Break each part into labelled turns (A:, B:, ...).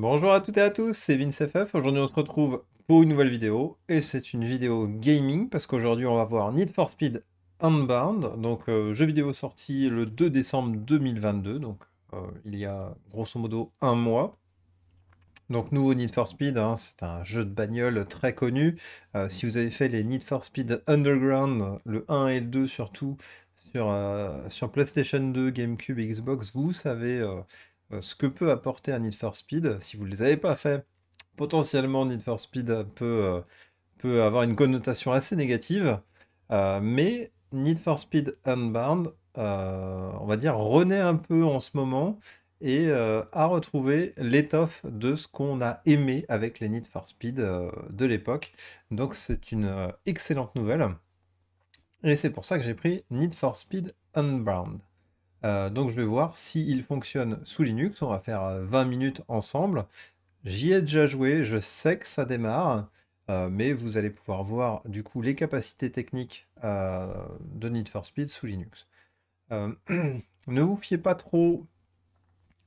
A: Bonjour à toutes et à tous, c'est VinceFF. Aujourd'hui on se retrouve pour une nouvelle vidéo et c'est une vidéo gaming parce qu'aujourd'hui on va voir Need for Speed Unbound, donc jeu vidéo sorti le 2 décembre 2022, donc il y a grosso modo un mois. Donc nouveau Need for Speed, hein, c'est un jeu de bagnole très connu. Si vous avez fait les Need for Speed Underground, le 1 et le 2 surtout, sur PlayStation 2, GameCube et Xbox, vous savez ce que peut apporter un Need for Speed. Si vous ne les avez pas fait, potentiellement Need for Speed peut avoir une connotation assez négative. Mais Need for Speed Unbound, on va dire, renaît un peu en ce moment et a retrouvé l'étoffe de ce qu'on a aimé avec les Need for Speed de l'époque. Donc c'est une excellente nouvelle. Et c'est pour ça que j'ai pris Need for Speed Unbound. Donc je vais voir s'il fonctionne sous Linux. On va faire 20 minutes ensemble. J'y ai déjà joué, je sais que ça démarre, mais vous allez pouvoir voir du coup les capacités techniques de Need for Speed sous Linux. Euh, ne vous fiez pas trop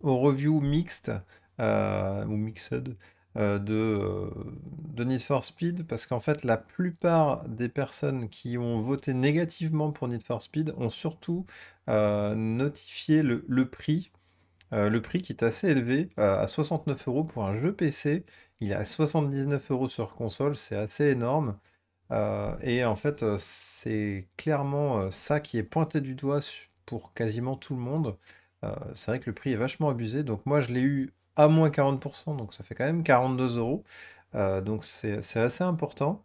A: aux reviews mixtes ou mixed de Need for Speed parce qu'en fait la plupart des personnes qui ont voté négativement pour Need for Speed ont surtout notifié le prix. Le prix qui est assez élevé, à 69 euros pour un jeu PC. Il est à 79 euros sur console, c'est assez énorme. Et en fait, c'est clairement ça qui est pointé du doigt pour quasiment tout le monde. C'est vrai que le prix est vachement abusé. Donc moi, je l'ai eu à moins 40%, donc ça fait quand même 42 euros. Donc c'est assez important.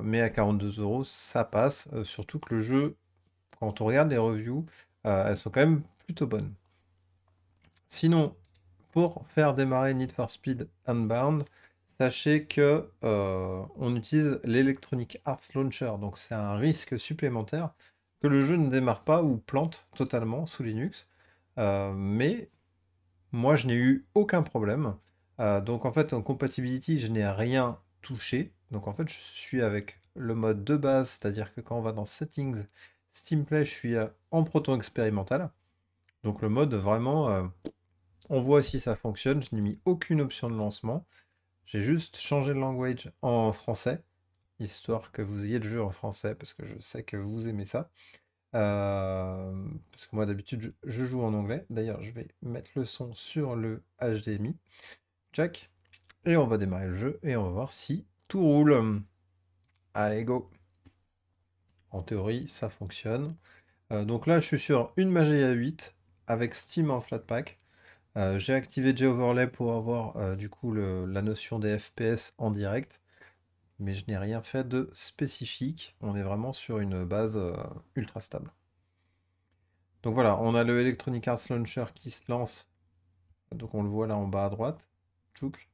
A: Mais à 42 euros, ça passe. Surtout que le jeu, quand on regarde les reviews, elles sont quand même plutôt bonnes. Sinon, pour faire démarrer Need for Speed Unbound, sachez que on utilise l'Electronic Arts Launcher, donc c'est un risque supplémentaire que le jeu ne démarre pas ou plante totalement sous Linux. Mais moi, je n'ai eu aucun problème. Donc en fait, en compatibility, je n'ai rien touché. Donc en fait, je suis avec le mode de base, c'est-à-dire que quand on va dans Settings, Steam Play, je suis en proton expérimental. Donc le mode vraiment on voit si ça fonctionne. Je n'ai mis aucune option de lancement. J'ai juste changé le language en français, histoire que vous ayez le jeu en français, parce que je sais que vous aimez ça. Parce que moi d'habitude je joue en anglais. D'ailleurs, je vais mettre le son sur le HDMI. Check. Et on va démarrer le jeu et on va voir si tout roule. Allez, go. En théorie, ça fonctionne. Donc là, je suis sur une Mageia 8 avec Steam en Flatpak. J'ai activé G-Overlay pour avoir du coup la notion des FPS en direct, mais je n'ai rien fait de spécifique. On est vraiment sur une base ultra stable. Donc voilà, on a le Electronic Arts Launcher qui se lance. Donc on le voit là en bas à droite. Tchouk.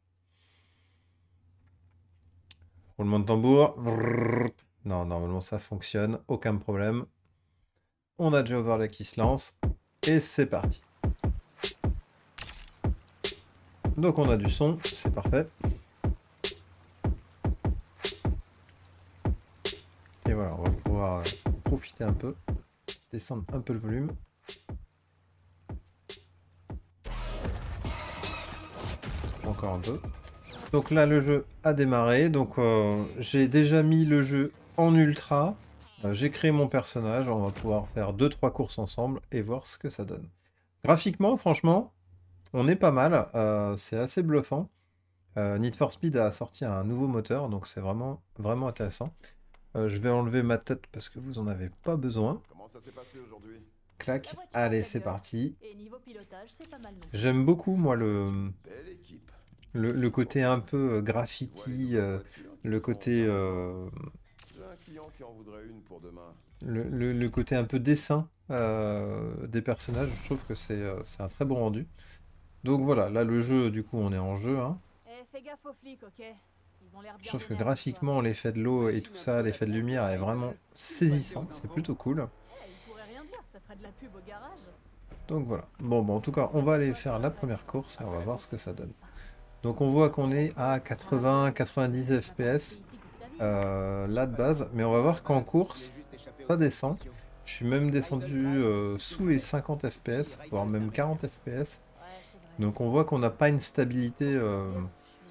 A: Roulement de tambour. Brrr. Non, normalement ça fonctionne, aucun problème. On a G-Overlay qui se lance. Et c'est parti. Donc on a du son, c'est parfait. Et voilà, on va pouvoir profiter un peu, descendre un peu le volume. Encore un peu. Donc là, le jeu a démarré. Donc j'ai déjà mis le jeu en ultra. J'ai créé mon personnage. On va pouvoir faire deux trois courses ensemble et voir ce que ça donne. Graphiquement, franchement, on est pas mal. C'est assez bluffant. Need for Speed a sorti un nouveau moteur, donc c'est vraiment, vraiment intéressant. Je vais enlever ma tête parce que vous en avez pas besoin.
B: Comment ça s'est passé aujourd'hui?
A: Clac.
C: La voiture
A: Allez,
C: fait
A: c'est
C: peur.
A: parti.
C: Et niveau pilotage, c'est pas mal non plus.
A: J'aime beaucoup, moi,
B: Belle équipe.
A: le
B: Pour
A: côté un
B: ça,
A: peu
B: tu vois les
A: graffiti,
B: nouvelles voitures qui
A: le
B: sont
A: côté
B: vraiment propres. J'ai un client qui en voudrait une pour demain.
A: le côté un peu dessin des personnages, je trouve que c'est un très bon rendu. Donc voilà, là le jeu, du coup, on est en jeu, hein.
C: Eh, fais gaffe aux flics, ok? Ils ont l'air
A: Je
C: bien
A: trouve que
C: vénères ce soir.
A: graphiquement, l'effet de l'eau et tout
B: T'imagines un
A: ça,
B: peu la
A: l'effet de
B: perte de
A: lumière est
B: taille
A: vraiment
B: de tout passer
A: saisissant,
B: aux
A: c'est
B: infos.
A: plutôt cool.
C: Eh, ils pourraient rien dire, ça ferait de la pub au garage.
A: Donc voilà. Bon, en tout cas, on va aller faire la première course et on va voir ce que ça donne. Donc on voit qu'on est à 80-90 FPS
C: T'es ici toute ta vie, non?
A: là de base, mais on va voir qu'en course, ça descend. Je suis même descendu sous les 50 FPS, voire même 40 FPS.
C: Ouais, c'est vrai.
A: Donc on voit qu'on n'a pas une stabilité
C: Je suis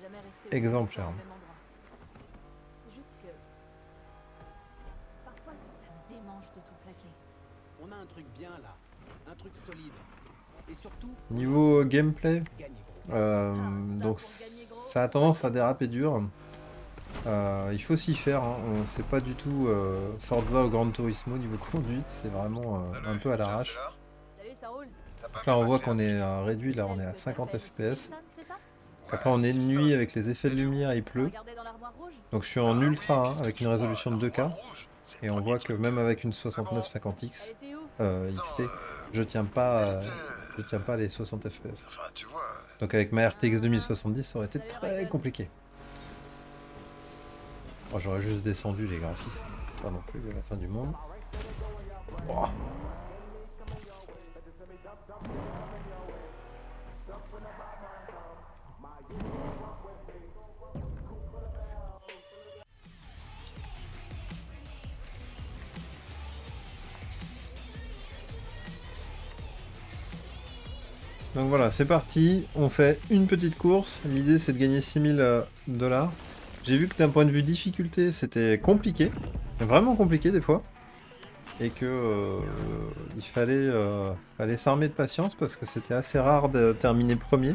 C: jamais restée aussi
A: exemplaire.
C: longtemps au même endroit. C'est juste que parfois ça me démange de tout plaquer.
D: On a un truc bien là, un truc solide. Et surtout,
A: Niveau gameplay,
D: gagner gros.
A: donc ça a tendance à déraper dur. Il faut s'y faire, hein. C'est pas du tout Forza au Gran Turismo niveau conduite, c'est vraiment
E: Salut,
A: un peu à
E: tiens,
A: l'arrache.
E: c'est l'heure.
C: Salut, ça roule.
E: T'as pas
A: Là on
E: fait
A: voit
E: ma
A: qu'on
E: clé
A: est réduit, là on est à
C: Celle que
A: 50
C: t'appelles
A: FPS.
C: Stevenson, c'est ça?
A: Après on est de nuit avec les effets de lumière, il pleut.
C: Regardez dans l'armoire rouge.
A: Donc je suis en ultra hein,
E: qu'est-ce que
A: avec
E: tu
A: une
E: crois,
A: résolution de 2K.
E: l'armoire rouge, c'est le
A: Et on
E: premier
A: voit que
E: truc.
A: même avec une
E: C'est bon.
A: 6950X
C: Elle était où?
A: XT, je tiens pas les 60 FPS.
E: Enfin, tu vois,
A: Donc avec ma RTX 2070, ça aurait été
C: Salut,
A: très
C: Raiden.
A: compliqué. Oh, j'aurais juste descendu les graphismes, c'est pas non plus la fin du monde. Oh. Donc voilà, c'est parti, on fait une petite course. L'idée c'est de gagner 6000 $. J'ai vu que d'un point de vue difficulté, c'était compliqué, vraiment compliqué des fois. Et que il fallait s'armer de patience parce que c'était assez rare de terminer premier.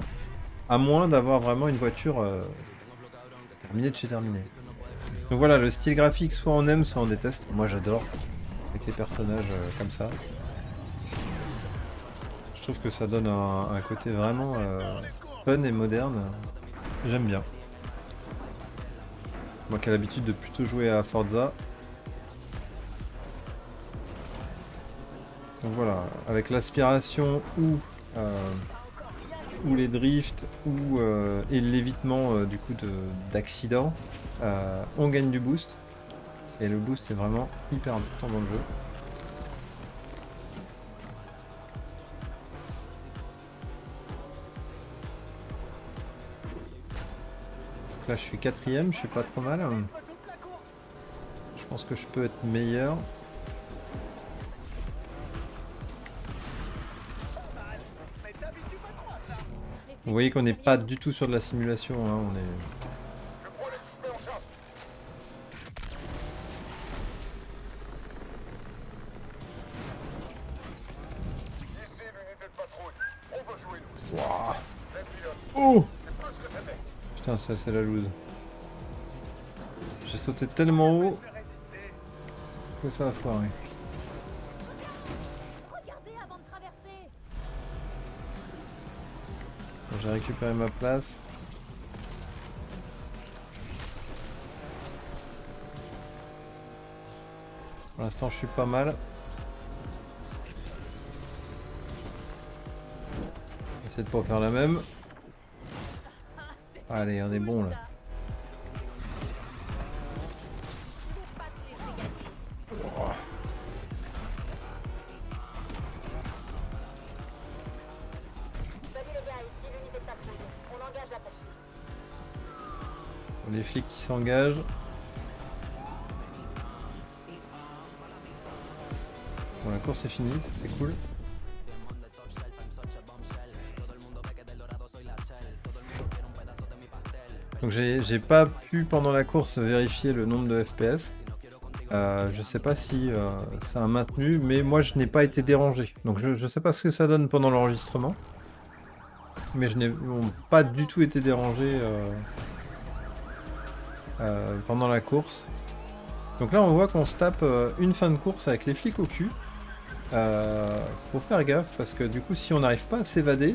A: À moins d'avoir vraiment une voiture terminée de chez terminée. Donc voilà, le style graphique, soit on aime, soit on déteste. Moi j'adore, avec les personnages comme ça. Je trouve que ça donne un côté vraiment fun et moderne. J'aime bien. Moi qui ai l'habitude de plutôt jouer à Forza. Donc voilà, avec l'aspiration ou les drifts et l'évitement du coup d'accidents, on gagne du boost. Et le boost est vraiment hyper important dans le jeu. Là je suis 4ème, je suis pas trop mal. Je pense que je peux être meilleur. Vous voyez qu'on n'est pas du tout sur de la simulation, hein, on est...
B: Je prends les displays en charge. Ici l'unité de patrouille. On va jouer nous aussi.
A: Wouah.
B: Les pilotes,
A: Oh
B: c'est plus ce que c'était.
A: Putain, ça c'est la loose. J'ai sauté tellement haut que ça va foirer.
C: Regardez avant de traverser.
A: Bon, j'ai récupéré ma place. Pour l'instant je suis pas mal. Essayer de pas faire la même. Allez, on est bon là.
C: Faut pas te laisser gagner.
A: Oh.
F: Salut les gars, ici l'unité de patrouille. On engage la poursuite.
A: Les flics qui s'engagent. Bon, la course est finie, ça c'est cool. Donc j'ai pas pu pendant la course vérifier le nombre de FPS. Je sais pas si ça a maintenu, mais moi je n'ai pas été dérangé. Donc je sais pas ce que ça donne pendant l'enregistrement. Mais je n'ai pas du tout été dérangé pendant la course. Donc là on voit qu'on se tape une fin de course avec les flics au cul. Faut faire gaffe parce que du coup si on n'arrive pas à s'évader,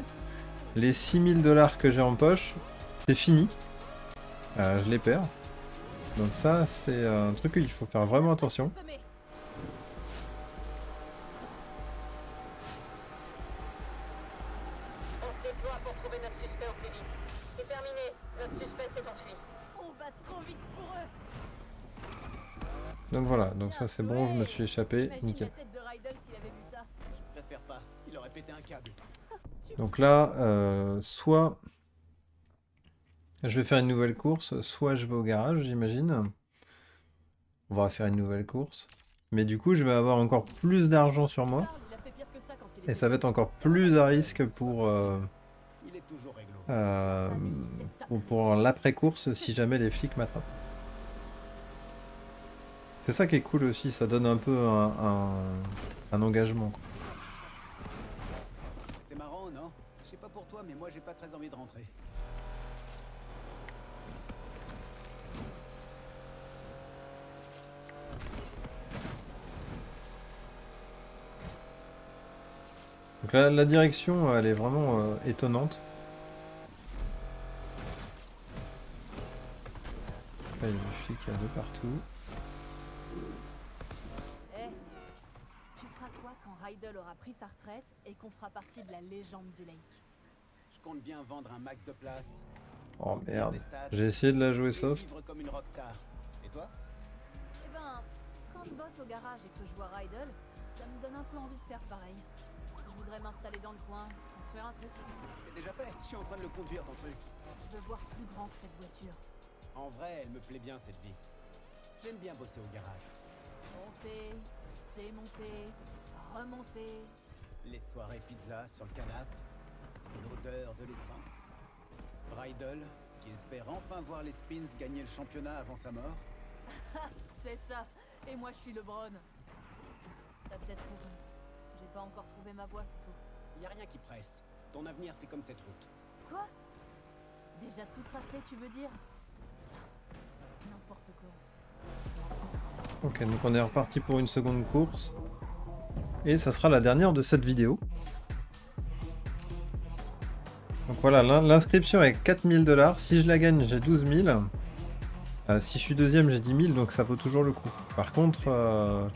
A: les 6000 $ que j'ai en poche, c'est fini. Je les perds. Donc ça c'est un truc qu'il faut faire vraiment attention.
C: Semé.
F: On se déploie pour trouver notre suspect au plus vite. C'est terminé. Notre suspect s'est enfui.
C: On va trop vite pour eux.
A: Donc voilà, donc ça c'est bon, je me suis échappé,
C: Imagine
A: nickel.
C: la tête de Raiden s'il avait vu ça.
D: Je préfère pas, il aurait pété un câble.
A: Donc là, soit je vais faire une nouvelle course, soit je vais au garage, j'imagine. On va faire une nouvelle course. Mais du coup, je vais avoir encore plus d'argent sur moi.
C: Charles, il a fait pire que ça quand il
A: Et
C: était
A: ça va être encore plus à risque pour,
D: toujours réglo.
A: Pour l'après-course si jamais les flics m'attrapent. C'est ça qui est cool aussi, ça donne un peu un engagement, quoi.
D: C'était marrant, non? Je sais pas pour toi, mais moi j'ai pas très envie de rentrer.
A: Donc la direction, elle est vraiment étonnante. Là, il y a des flics de partout.
C: Eh, tu feras quoi quand Rydell aura pris sa retraite et qu'on fera partie de la légende du Lake?
D: Je compte bien vendre un max de place.
A: Oh
D: remplir
A: merde,
D: des stades,
A: j'ai essayé de la jouer
D: et
A: soft.
D: vivre comme une rockstar. Et toi?
C: Eh ben, quand je bosse au garage et que je vois Rydell, ça me donne un peu envie de faire pareil. Je voudrais m'installer dans le coin, construire un truc.
D: C'est déjà fait. Je suis en train de le conduire, ton truc.
C: Je veux voir plus grand que cette voiture.
D: En vrai, elle me plaît bien cette vie. J'aime bien bosser au garage.
C: Monter, démonter, remonter.
D: Les soirées pizza sur le canapé, l'odeur de l'essence. Rydell, qui espère enfin voir les Spins gagner le championnat avant sa mort.
C: C'est ça. Et moi je suis LeBron. T'as peut-être raison. J'ai pas encore trouvé ma voie surtout.
D: Y a rien qui presse. Ton avenir, c'est comme cette route.
C: Quoi? Déjà tout tracé, tu veux dire? N'importe quoi.
A: Ok, donc on est reparti pour une seconde course. Et ça sera la dernière de cette vidéo. Donc voilà, l'inscription est 4000 $. Si je la gagne, j'ai 12 000. Si je suis deuxième, j'ai 10 000, donc ça vaut toujours le coup. Par contre,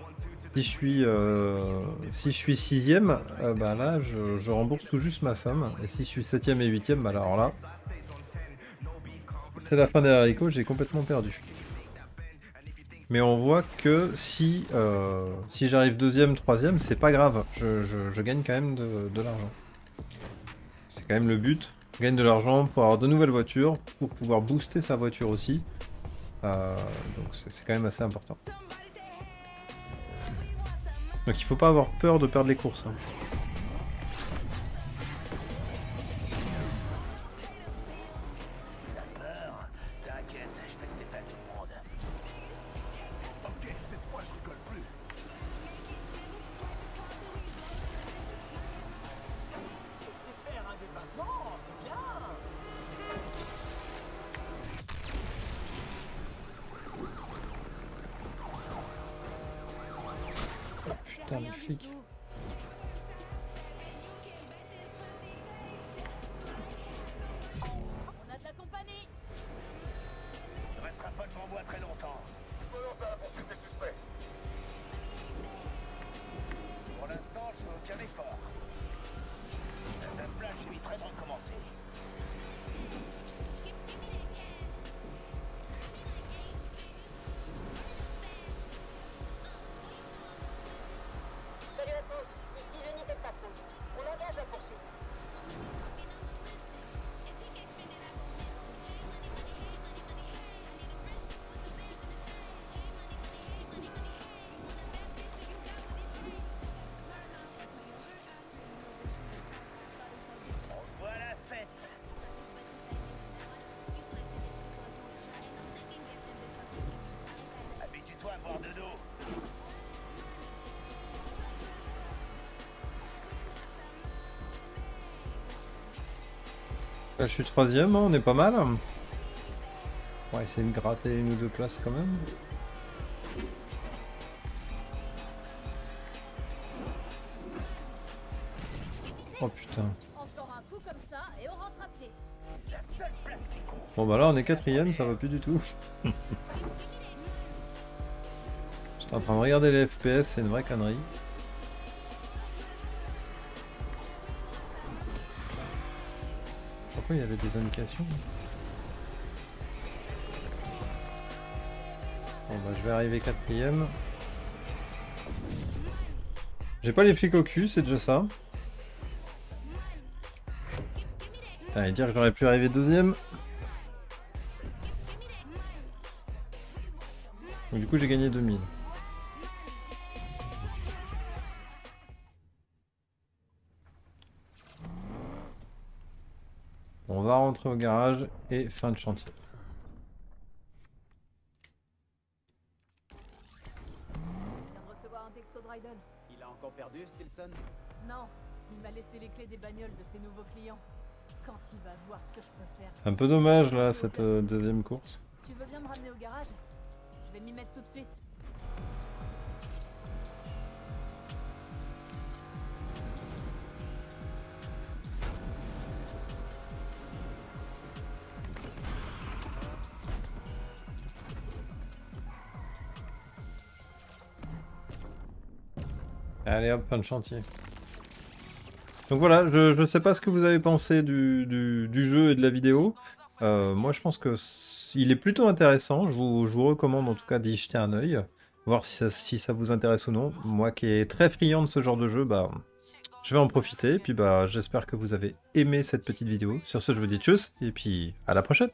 A: si je suis sixième, bah là, je rembourse tout juste ma somme. Et si je suis septième et huitième, bah alors là, c'est la fin des haricots, j'ai complètement perdu. Mais on voit que si j'arrive deuxième, troisième, c'est pas grave. Je gagne quand même de l'argent. C'est quand même le but. Je gagne de l'argent pour avoir de nouvelles voitures, pour pouvoir booster sa voiture aussi. Donc c'est quand même assez important. Donc il faut pas avoir peur de perdre les courses, hein. Putain, les flics.
C: On a de la compagnie.
E: Ne restera pas devant moi très longtemps.
B: Menons à la poursuite des suspects.
E: Pour l'instant, je fais aucun effort. La plage éviterait de recommencer.
F: Salut à tous, ici l'unité de patrouille. On engage la poursuite.
E: On se voit à la fête. Habitue-toi à boire de dos.
A: Là, je suis troisième, hein, on est pas mal. On va essayer de gratter une ou deux places quand même. Oh putain.
C: Encore un coup comme ça et on rentre à pied.
E: La seule place qui compte.
A: Bon bah là on est quatrième, ça va plus du tout. J'étais en train de regarder les FPS, c'est une vraie connerie. Pourquoi il y avait des indications? Bon bah je vais arriver quatrième. J'ai pas les flics au cul, c'est déjà ça. Allez, dire que j'aurais pu arriver deuxième. Donc du coup j'ai gagné 2000. On va rentrer au garage et fin de chantier.
C: Je viens de recevoir un texto de Rydell.
D: Il a encore perdu, Stilson?
C: Non, il m'a laissé les clés des bagnoles de ses nouveaux clients. Quand il va voir ce que je peux faire.
A: C'est un peu dommage là, cette deuxième course.
C: Tu veux bien me ramener au garage? Je vais m'y mettre tout de suite.
A: Allez hop, fin de chantier. Donc voilà, je sais pas ce que vous avez pensé du jeu et de la vidéo. Moi je pense que il est plutôt intéressant. Je vous recommande en tout cas d'y jeter un œil. Voir si ça vous intéresse ou non. Moi qui est très friand de ce genre de jeu, bah je vais en profiter. Et puis bah j'espère que vous avez aimé cette petite vidéo. Sur ce je vous dis tchuss et puis à la prochaine.